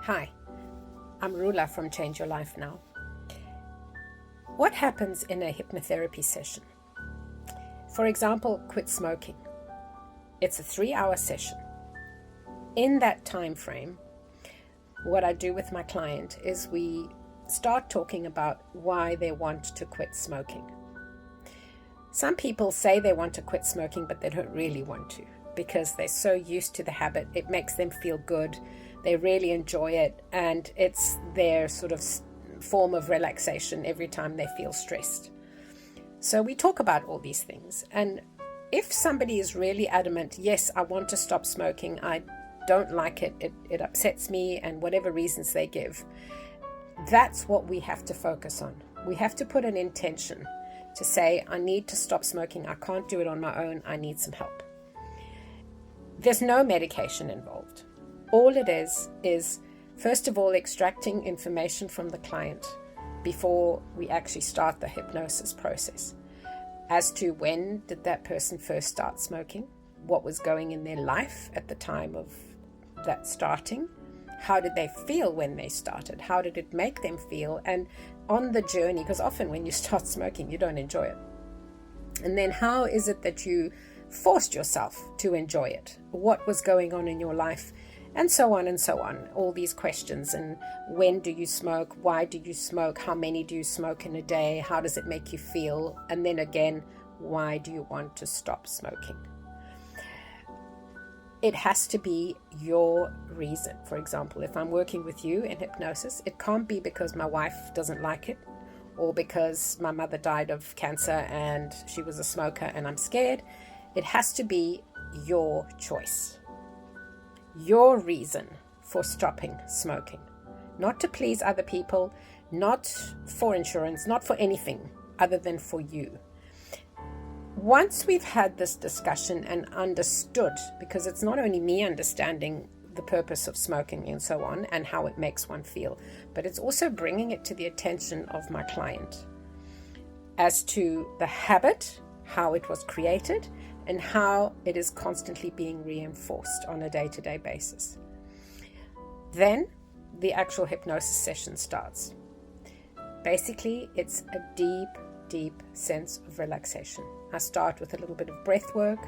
Hi, I'm Rula from Change Your Life Now. What happens in a hypnotherapy session? For example, quit smoking. It's a 3-hour session. In that time frame, what I do with my client is we start talking about why they want to quit smoking. Some people say they want to quit smoking, but they don't really want to because they're so used to the habit. It makes them feel good. They really enjoy it, and it's their sort of form of relaxation every time they feel stressed. So we talk about all these things. And if somebody is really adamant, yes, I want to stop smoking, I don't like it, it upsets me, and whatever reasons they give, that's what we have to focus on. We have to put an intention to say, I need to stop smoking. I can't do it on my own. I need some help. There's no medication involved. All it is first of all, extracting information from the client before we actually start the hypnosis process as to when did that person first start smoking, what was going in their life at the time of that starting, how did they feel when they started, how did it make them feel, and on the journey, because often when you start smoking, you don't enjoy it. And then how is it that you forced yourself to enjoy it? What was going on in your life? And so on and so on. All these questions. And when do you smoke? Why do you smoke? How many do you smoke in a day? How does it make you feel? And then again, why do you want to stop smoking? It has to be your reason. For example, if I'm working with you in hypnosis, it can't be because my wife doesn't like it, or because my mother died of cancer and she was a smoker and I'm scared. It has to be your choice, your reason for stopping smoking. Not to please other people, not for insurance, not for anything other than for you. Once we've had this discussion and understood, because it's not only me understanding the purpose of smoking and so on and how it makes one feel, but it's also bringing it to the attention of my client as to the habit, how it was created, and how it is constantly being reinforced on a day-to-day basis. Then the actual hypnosis session starts. Basically, it's a deep sense of relaxation. I start with a little bit of breath work.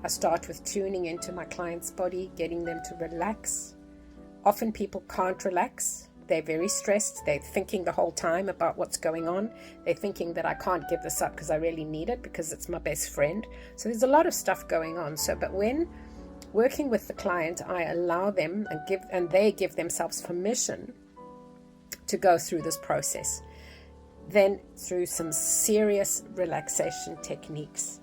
I start with tuning into my client's body, getting them to relax. Often people can't relax. They're very stressed. They're thinking the whole time about what's going on. They're thinking that I can't give this up because I really need it because it's my best friend. So there's a lot of stuff going on. But when working with the client, I allow them and they give themselves permission to go through this process. Then through some serious relaxation techniques,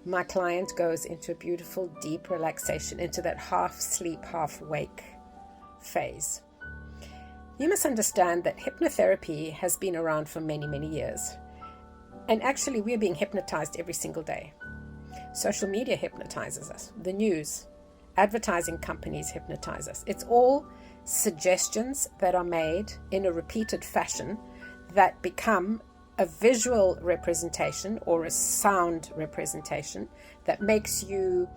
my client goes into a beautiful deep relaxation, into that half sleep, half wake phase. You must understand that hypnotherapy has been around for many years. And actually we're being hypnotized every single day. Social media hypnotizes us. The news, advertising companies hypnotize us. It's all suggestions that are made in a repeated fashion that become a visual representation or a sound representation that makes you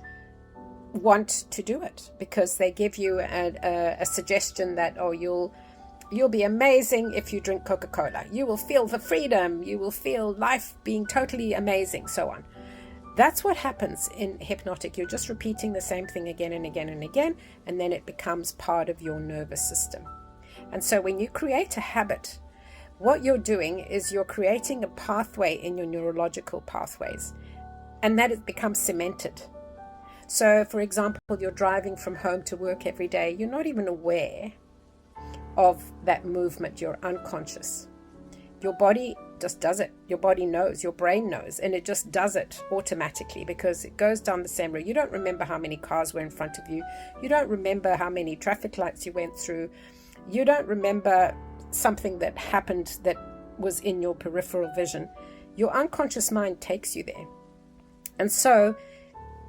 want to do it, because they give you a suggestion that, oh, you'll be amazing if you drink Coca-Cola. You will feel the freedom. You will feel life being totally amazing, so on. That's what happens in hypnotic. You're just repeating the same thing again and again and again, and then it becomes part of your nervous system. And so when you create a habit, what you're doing is you're creating a pathway in your neurological pathways, and that it becomes cemented. So, for example, you're driving from home to work every day. You're not even aware of that movement. You're unconscious. Your body just does it. Your body knows, your brain knows, and it just does it automatically because it goes down the same road. You don't remember how many cars were in front of you. You don't remember how many traffic lights you went through. You don't remember something that happened that was in your peripheral vision. Your unconscious mind takes you there. And so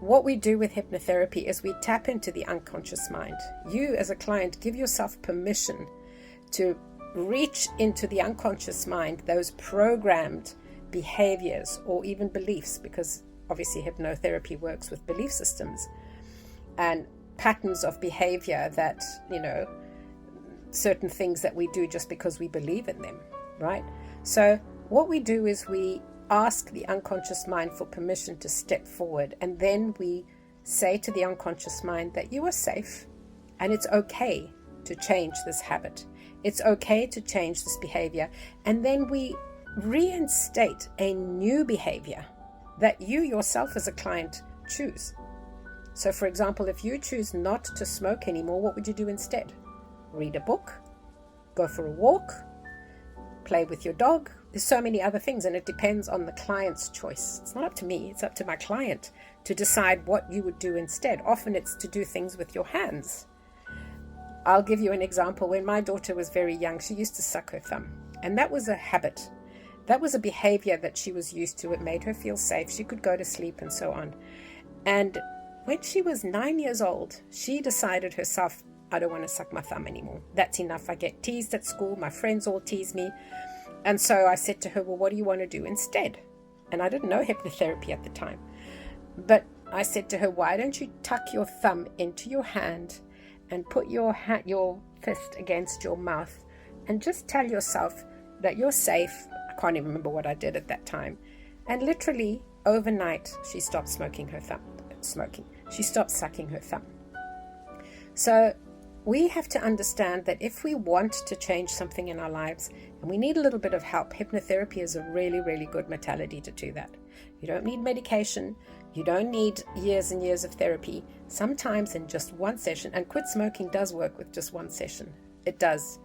what we do with hypnotherapy is we tap into the unconscious mind. You as a client give yourself permission to reach into the unconscious mind, those programmed behaviors or even beliefs, because obviously hypnotherapy works with belief systems and patterns of behavior that, certain things that we do just because we believe in them, right? So what we do is we ask the unconscious mind for permission to step forward, and then we say to the unconscious mind that you are safe and it's okay to change this habit. It's okay to change this behavior. And then we reinstate a new behavior that you yourself as a client choose. So for example, if you choose not to smoke anymore, what would you do instead? Read a book, go for a walk, play with your dog. There's so many other things, and it depends on the client's choice. It's not up to me, it's up to my client to decide what you would do instead. Often it's to do things with your hands. I'll give you an example. When my daughter was very young, she used to suck her thumb, and that was a habit. That was a behavior that she was used to. It made her feel safe. She could go to sleep and so on. And when she was 9 years old, she decided herself, I don't want to suck my thumb anymore. That's enough. I get teased at school. My friends all tease me. And so I said to her, well, what do you want to do instead? And I didn't know hypnotherapy at the time. But I said to her, why don't you tuck your thumb into your hand and put your fist against your mouth and just tell yourself that you're safe. I can't even remember what I did at that time. And literally overnight, she stopped smoking her thumb. She stopped sucking her thumb. So we have to understand that if we want to change something in our lives and we need a little bit of help, hypnotherapy is a really, really good modality to do that. You don't need medication. You don't need years and years of therapy. Sometimes in just one session, and quit smoking does work with just one session. It does.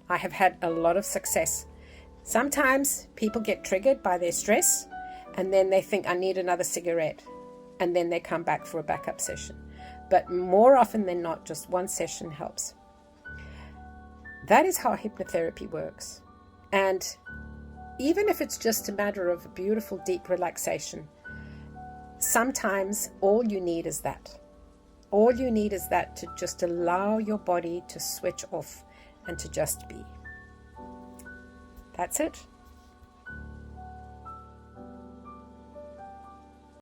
I have had a lot of success. Sometimes people get triggered by their stress and then they think, I need another cigarette. And then they come back for a backup session. But more often than not, just one session helps. That is how hypnotherapy works. And even if it's just a matter of a beautiful, deep relaxation, sometimes all you need is that. All you need is that to just allow your body to switch off and to just be. That's it.